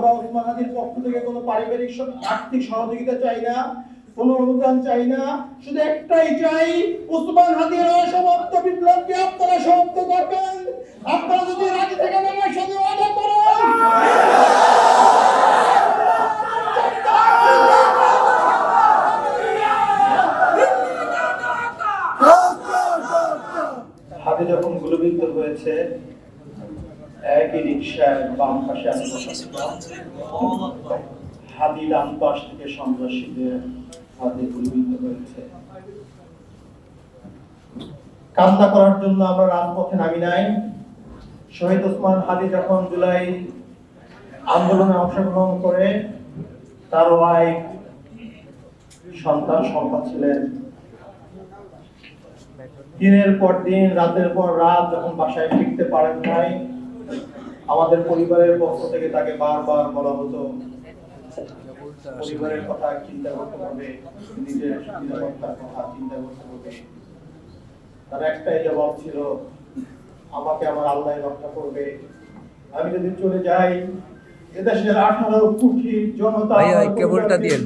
আমরা ওসমান হাদির পক্ষ থেকে কোনো পারিবারিক আর্থিক সহযোগিতা চাই না, কোনো অনুদান চাই না, শুধু একটাই চাই, ওসমান হাদির অসমাপ্ত বিপ্লবকে আপনারা সমাপ্ত করবেন। আপনারা যদি রাজি থেকে আমার সাথে ওয়াদা করেন, হাদি যখন গুলিবিদ্ধ হয়েছে, একই রিকশার বাম পাশে আমি হাদি ডান পাশ থেকে সন্ত্রাসীদের হাতে গুলিবিদ্ধ হয়েছে। কান্না করার জন্য আমরা রাজপথে নামি নাই। শহীদ ওসমান হাদি যখন জুলাই আন্দোলনে অংশগ্রহণ করে, তার ওয়াইফ সন্তান সম্পদ ছিলেন। দিনের পর দিন, রাতের পর রাত যখন বাসায় ফিরতে পারেন নাই, আমাদের পরিবারের পক্ষ থেকে তাকে বারবার বলা হতো পরিবারের কথা চিন্তা করতে হবে, নিজের নিরাপত্তার কথা চিন্তা করতে হবে। তার একটাই জবাব ছিল, আমাকে আমার আল্লাহ রক্ষা করবে। আমি যদি চলে যাই, এদেশের 18 কোটি জনতা কেবলটা দিয়ে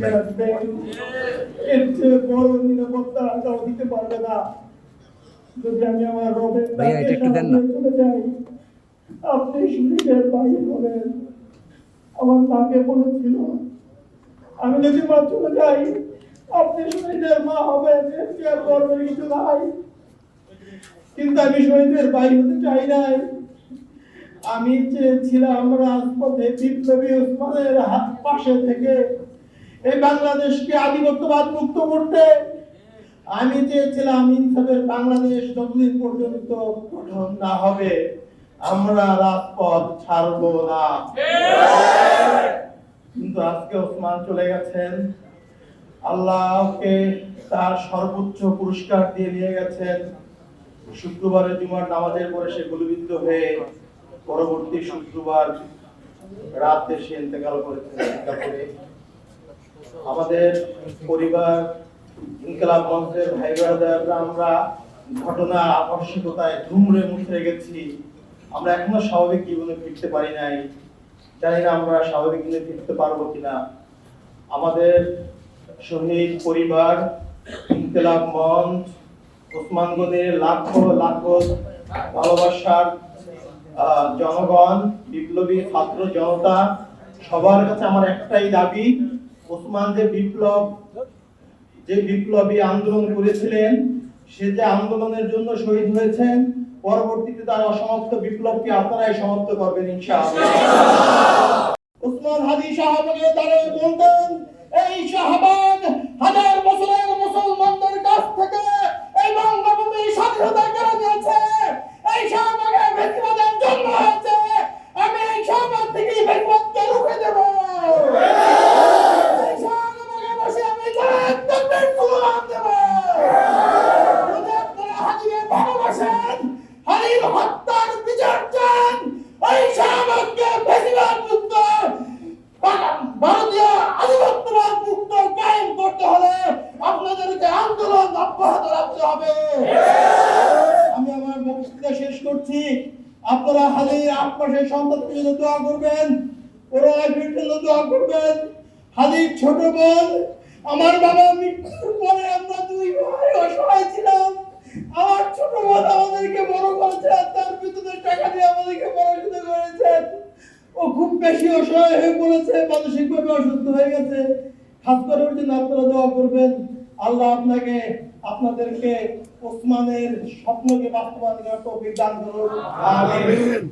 এর চেয়ে বড় নিরাপত্তা কেউ দিতে পারবে না। যদি আমি আমার রবের চলে যাই, আপনি শহীদের ভাই হবেন। আমার মাকে বলেছিল, আমি যদি মা চলে যাই, আপনি শহীদের মা হবেন, এর চেয়ে বড় কিছু নাই। কিন্তু আমি শহীদের ভাই হতে চাই নাই। আমি চেয়েছিলাম রাজপথে বিপ্লবী ওসমানের পাশে থেকে এই বাংলাদেশকে আধিপত্যবাদ মুক্ত করতে। আমি চেয়েছিলাম ইনসাফের বাংলাদেশ যতদিন পর্যন্ত গঠন না হবে, আমরা রাজপথ ছাড়বো না। কিন্তু আজকে ওসমান চলে গেছেন, আল্লাহকে তার সর্বোচ্চ পুরস্কার দিয়ে নিয়ে গেছেন। শুক্রবারে জুমার নামাজের পরে সে গুলিবিদ্ধ হয়ে পরবর্তী শুক্রবার রাতে সে ইন্তেকাল করেছেন। আমাদের পরিবার, ইনকিলাব মঞ্চের ভাই ব্রাদাররা আমরা ঘটনার আকস্মিকতায় ধুমড়ে মুচড়ে গেছি। আমরা এখনো স্বাভাবিক জীবনে ফিরতে পারি নাই। জানি না আমরা স্বাভাবিক জীবনে ফিরতে পারবো কিনা। আমাদের শহীদ পরিবার, ইনকিলাব মঞ্চ, ওসমানগঞ্জের লাখো লাখো ভালোবাসার জনগণ, বিপ্লবী ছাত্র জনতা, সবার কাছে আমার একটাই দাবি, ওসমান যে বিপ্লবী আন্দোলন করেছিলেন, সে যে আন্দোলনের জন্য শহীদ হয়েছেন, পরবর্তীতে তার অসমাপ্ত বিপ্লবকে আপনারাই সমাপ্ত করবেন ইনশাআল্লাহ। ওসমান হাদি শাহবাগে দাঁড়িয়ে বলতেন, এই শাহবাগ হাজার বছরের মুসলমানদের কাছ থেকে এই বঙ্গভূমি স্বাধীনতা কেড়ে নিয়েছে। এই শাহবাগে বেশিবাদের জন্ম হয়েছে। আমি এই শাহবাগ থেকে বেশিবাদকে রুখে দেব। এই শাহবাগে বসে আমি তাকবীর স্লোগান দেব। যদি আপনারা হাদিকে ভালোবাসেন, হাদির হত্যার বিচার চান, এই শাহবাগকে বেশিবাদ মুক্ত, ভারতীয় আধিপত্যবাদ মুক্ত কায়েম করতে হলে আপনাদেরকে আন্দোলন অব্যাহত রাখতে হবে। আমি আমার বক্তব্য শেষ করছি। আপনারা হাদির আশপাশের সন্তানদের জন্য দোয়া করবেন, ওরা জন্য দোয়া করবেন। হাদির ছোট বোন, আমার বাবা মৃত্যুর পরে আমরা দুই ভাই অসহায় ছিলাম। আমার ছোট বোন আমাদেরকে বড় করেছে, তার পিছনে টাকা দিয়ে আমাদেরকে পড়াশোনা করেছেন। ও খুব বেশি অসহায় হয়ে পড়েছে, মানসিকভাবে অসুস্থ হয়ে গেছে। খাস করে ওর জন্য আপনারা দোয়া করবেন। আল্লাহ আপনাদেরকে ওসমানের স্বপ্নকে বাস্তবায়ন করার তৌফিক দান করুন। আমিন।